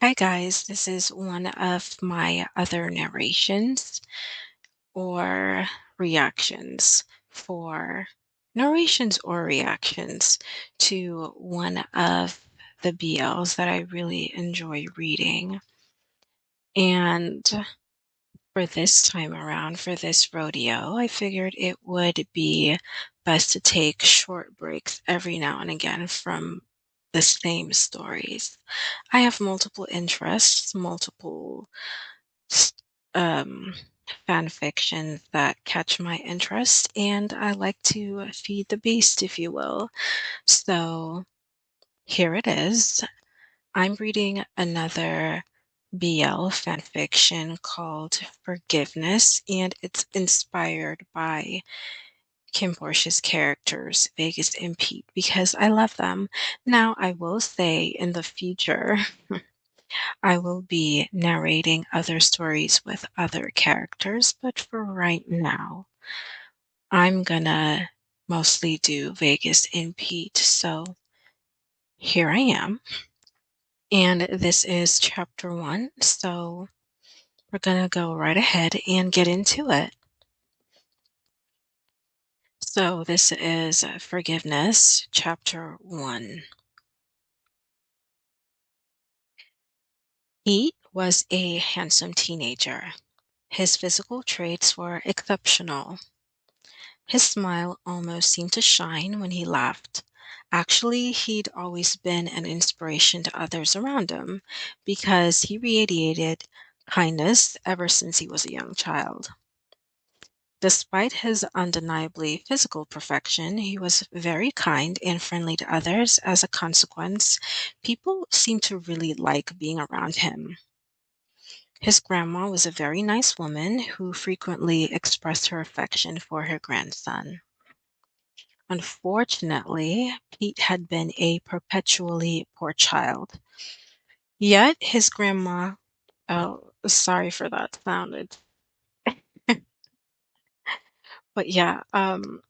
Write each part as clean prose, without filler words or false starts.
Hi guys, this is one of my other narrations or reactions for narrations or reactions to one of the BLs that I really enjoy reading. And for this time around, for this rodeo, I figured it would be best to take short breaks every now and again from the same stories. I have multiple interests, multiple s- um, fan fictions that catch my interest, and I like to feed the beast, if you will. So here it is. I'm reading another BL fan fiction called Forgiveness, and it's inspired by Kim Portia's characters, Vegas and Pete, because I love them. Now, I will say in the future, I will be narrating other stories with other characters, but for right now, I'm gonna mostly do Vegas and Pete. So here I am. And this is chapter one. So we're gonna go right ahead and get into it. So this is Forgiveness, chapter one. Pete was a handsome teenager. His physical traits were exceptional. His smile almost seemed to shine when he laughed. Actually, he'd always been an inspiration to others around him because he radiated kindness ever since he was a young child. Despite his undeniably physical perfection, he was very kind and friendly to others. As a consequence, people seemed to really like being around him. His grandma was a very nice woman who frequently expressed her affection for her grandson. Unfortunately, Pete had been a perpetually poor child. Yet his grandma, oh, sorry for that sound. But yeah,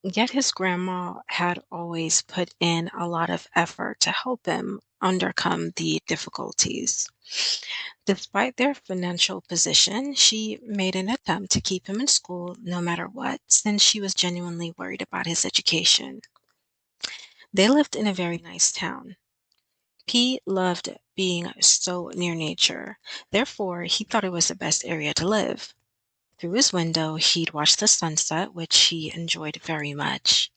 yet his grandma had always put in a lot of effort to help him overcome the difficulties. Despite their financial position, she made an attempt to keep him in school no matter what, since she was genuinely worried about his education. They lived in a very nice town. Pete loved being so near nature. Therefore, he thought it was the best area to live. Through his window, he'd watch the sunset, which he enjoyed very much.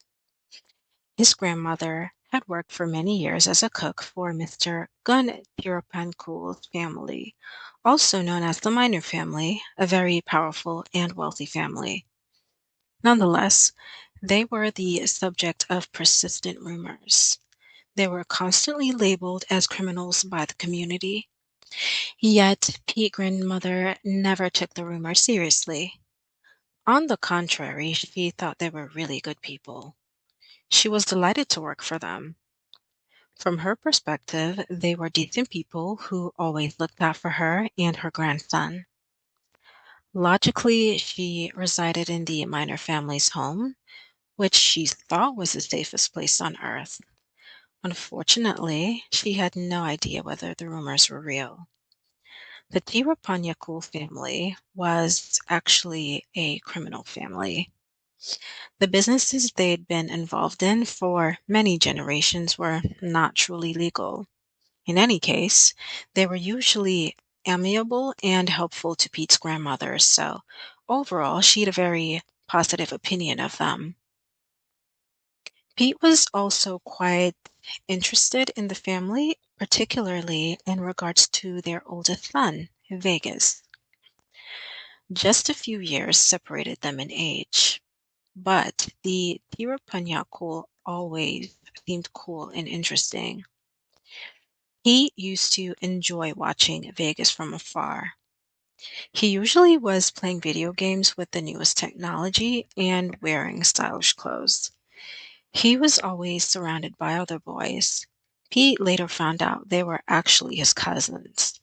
His grandmother had worked for many years as a cook for Mr. Gun Tirapankul's family, also known as the Minor family, a very powerful and wealthy family. Nonetheless, they were the subject of persistent rumors. They were constantly labeled as criminals by the community. Yet, Pete's grandmother never took the rumor seriously. On the contrary, she thought they were really good people. She was delighted to work for them. From her perspective, they were decent people who always looked out for her and her grandson. Logically, she resided in the minor family's home, which she thought was the safest place on earth. Unfortunately, she had no idea whether the rumors were real. The Tirapanyakul family was actually a criminal family. The businesses they'd been involved in for many generations were not truly legal. In any case, they were usually amiable and helpful to Pete's grandmother, so overall, she had a very positive opinion of them. Pete was also quite interested in the family, particularly in regards to their oldest son, Vegas. Just a few years separated them in age, but the Tirapanyakul always seemed cool and interesting. He used to enjoy watching Vegas from afar. He usually was playing video games with the newest technology and wearing stylish clothes. He was always surrounded by other boys. Pete later found out they were actually his cousins.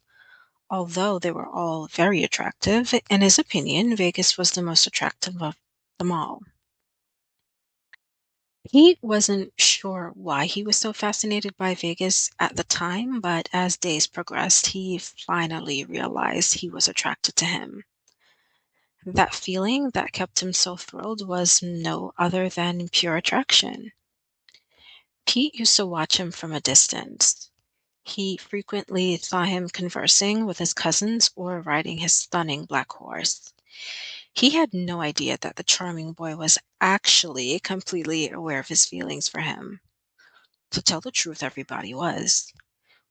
Although they were all very attractive, in his opinion, Vegas was the most attractive of them all. He wasn't sure why he was so fascinated by Vegas at the time, but as days progressed, he finally realized he was attracted to him. That feeling that kept him so thrilled was no other than pure attraction. Pete used to watch him from a distance. He frequently saw him conversing with his cousins or riding his stunning black horse. He had no idea that the charming boy was actually completely aware of his feelings for him. To tell the truth, everybody was.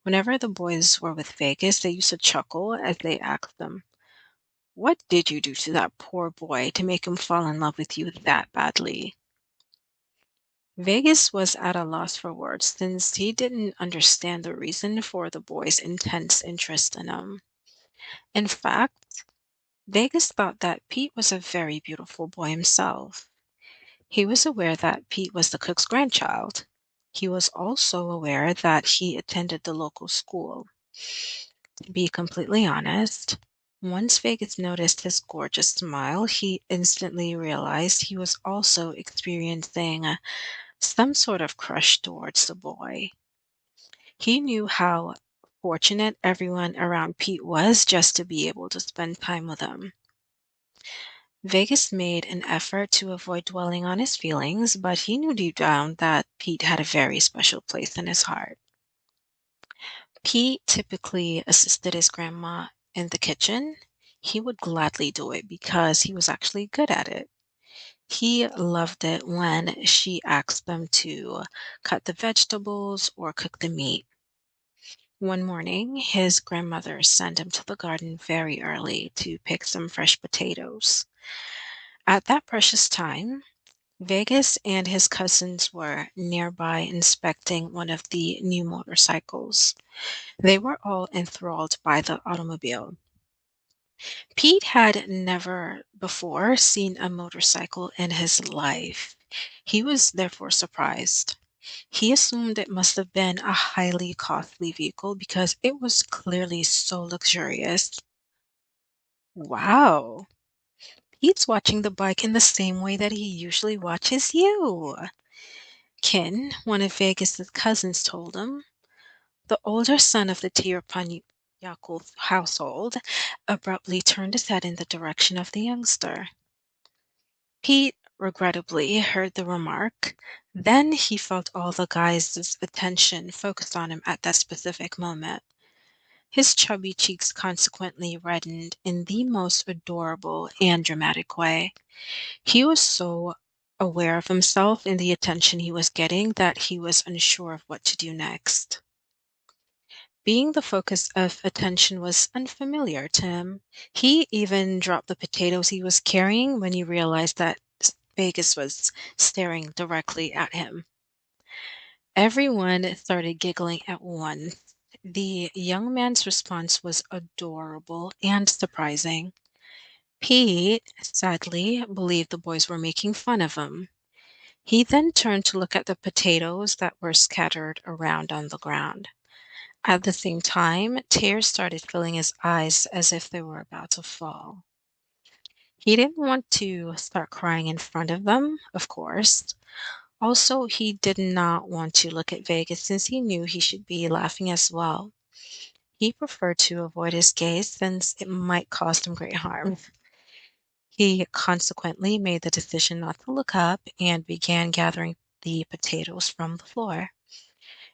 Whenever the boys were with Vegas, they used to chuckle as they asked them, "What did you do to that poor boy to make him fall in love with you that badly?" Vegas was at a loss for words since he didn't understand the reason for the boy's intense interest in him. In fact, Vegas thought that Pete was a very beautiful boy himself. He was aware that Pete was the cook's grandchild. He was also aware that he attended the local school. To be completely honest, once Vegas noticed his gorgeous smile, he instantly realized he was also experiencing some sort of crush towards the boy. He knew how fortunate everyone around Pete was just to be able to spend time with him. Vegas made an effort to avoid dwelling on his feelings, but he knew deep down that Pete had a very special place in his heart. Pete typically assisted his grandma in the kitchen. He would gladly do it because he was actually good at it. He loved it when she asked them to cut the vegetables or cook the meat. One morning, his grandmother sent him to the garden very early to pick some fresh potatoes. At that precious time, Vegas and his cousins were nearby inspecting one of the new motorcycles. They were all enthralled by the automobile. Pete had never before seen a motorcycle in his life. He was therefore surprised. He assumed it must have been a highly costly vehicle because it was clearly so luxurious. Wow, Pete's watching the bike in the same way that he usually watches you. Ken, one of Vegas's cousins, told him. The older son of the Tirpanyakul household abruptly turned his head in the direction of the youngster. Pete regrettably heard the remark. Then he felt all the guys' attention focused on him at that specific moment. His chubby cheeks consequently reddened in the most adorable and dramatic way. He was so aware of himself and the attention he was getting that he was unsure of what to do next. Being the focus of attention was unfamiliar to him. He even dropped the potatoes he was carrying when he realized that Vegas was staring directly at him. Everyone started giggling at once. The young man's response was adorable and surprising. Pete, sadly, believed the boys were making fun of him. He then turned to look at the potatoes that were scattered around on the ground. At the same time, tears started filling his eyes as if they were about to fall. He didn't want to start crying in front of them, of course. Also, he did not want to look at Vegas since he knew he should be laughing as well. He preferred to avoid his gaze since it might cause him great harm. He consequently made the decision not to look up and began gathering the potatoes from the floor.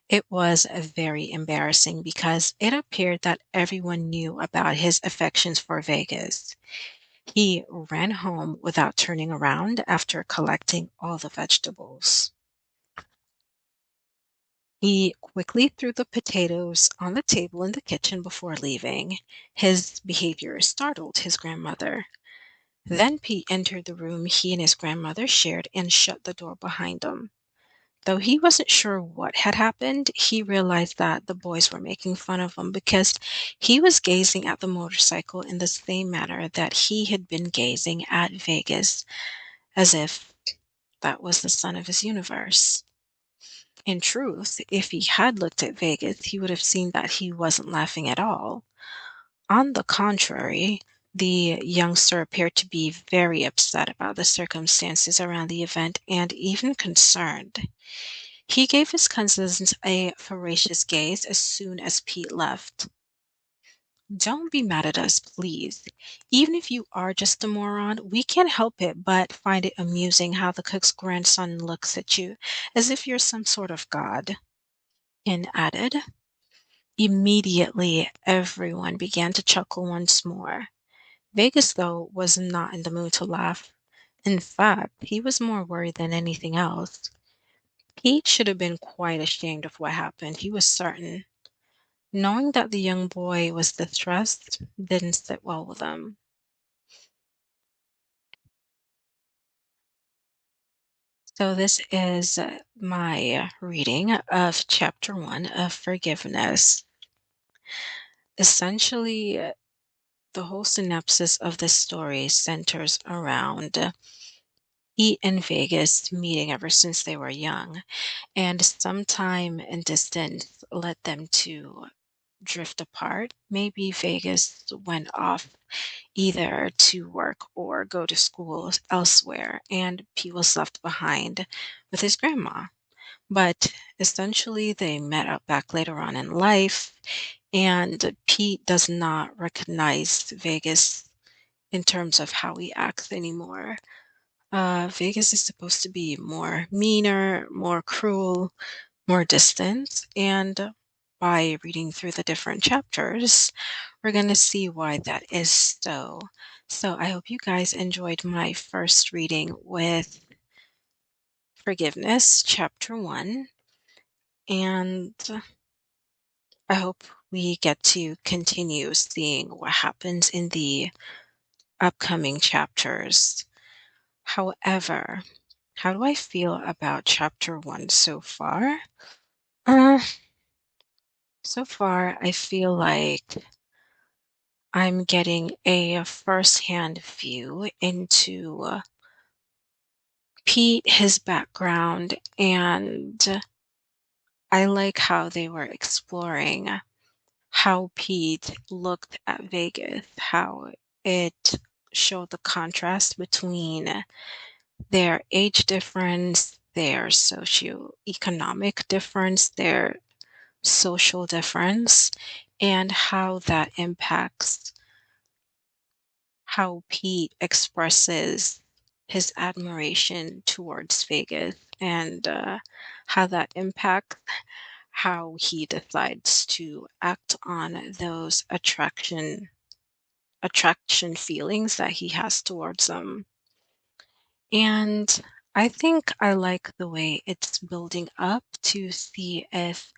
It was very embarrassing because it appeared that everyone knew about his affections for Vegas. He ran home without turning around after collecting all the vegetables. He quickly threw the potatoes on the table in the kitchen before leaving. His behavior startled his grandmother. Then Pete entered the room he and his grandmother shared and shut the door behind him. Though he wasn't sure what had happened, he realized that the boys were making fun of him because he was gazing at the motorcycle in the same manner that he had been gazing at Vegas, as if that was the sun of his universe. In truth, if he had looked at Vegas, he would have seen that he wasn't laughing at all. On the contrary, The youngster appeared to be very upset about the circumstances around the event and even concerned. He gave his cousins a ferocious gaze as soon as Pete left. Don't be mad at us, please. Even if you are just a moron, we can't help it but find it amusing how the cook's grandson looks at you as if you're some sort of god. And added, immediately everyone began to chuckle once more. Vegas, though, was not in the mood to laugh. In fact, he was more worried than anything else. Pete should have been quite ashamed of what happened, he was certain. Knowing that the young boy was distressed didn't sit well with him. So, this is my reading of chapter 1 of Forgiveness. Essentially, the whole synopsis of the story centers around Pete and Vegas meeting ever since they were young, and sometime in distance led them to drift apart. Maybe Vegas went off either to work or go to school elsewhere, and Pete was left behind with his grandma. But essentially, they met up back later on in life, and Pete does not recognize Vegas in terms of how he acts anymore. Vegas is supposed to be more meaner, more cruel, more distant, and by reading through the different chapters, we're going to see why that is so. So, I hope you guys enjoyed my first reading with Forgiveness, Chapter 1, and I hope we get to continue seeing what happens in the upcoming chapters. However, how do I feel about Chapter 1 so far? Uh, so far, I feel like I'm getting a first-hand view into Pete, his background, and I like how they were exploring how Pete looked at Vegas, how it showed the contrast between their age difference, their socioeconomic difference, their social difference, and how that impacts how Pete expresses his admiration towards Vegas and how that impacts how he decides to act on those attraction feelings that he has towards them. And I think I like the way it's building up to see if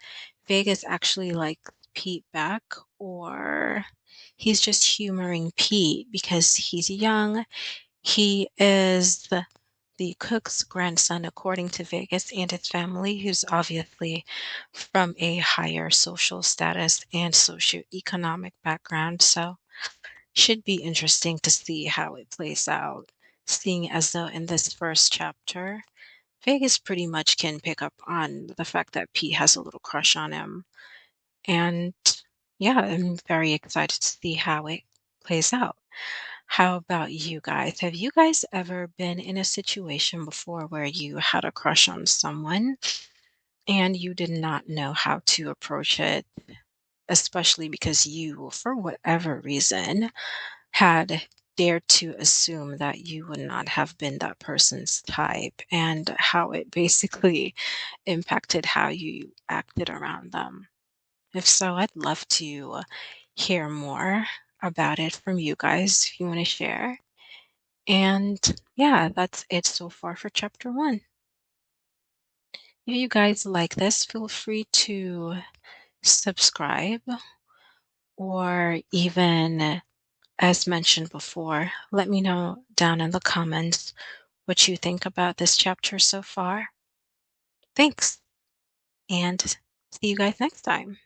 Vegas actually likes Pete back or he's just humoring Pete because he's young. He is the cook's grandson, according to Vegas and his family, who's obviously from a higher social status and socioeconomic background. So, should be interesting to see how it plays out, seeing as though in this first chapter, Vegas pretty much can pick up on the fact that Pete has a little crush on him. And yeah, I'm very excited to see how it plays out. How about you guys? Have you guys ever been in a situation before where you had a crush on someone and you did not know how to approach it, especially because you, for whatever reason, had dared to assume that you would not have been that person's type and how it basically impacted how you acted around them? If so, I'd love to hear more about it from you guys if you want to share. And yeah, that's it so far for chapter 1. If you guys like this, feel free to subscribe or even, as mentioned before, let me know down in the comments what you think about this chapter so far. Thanks, and see you guys next time.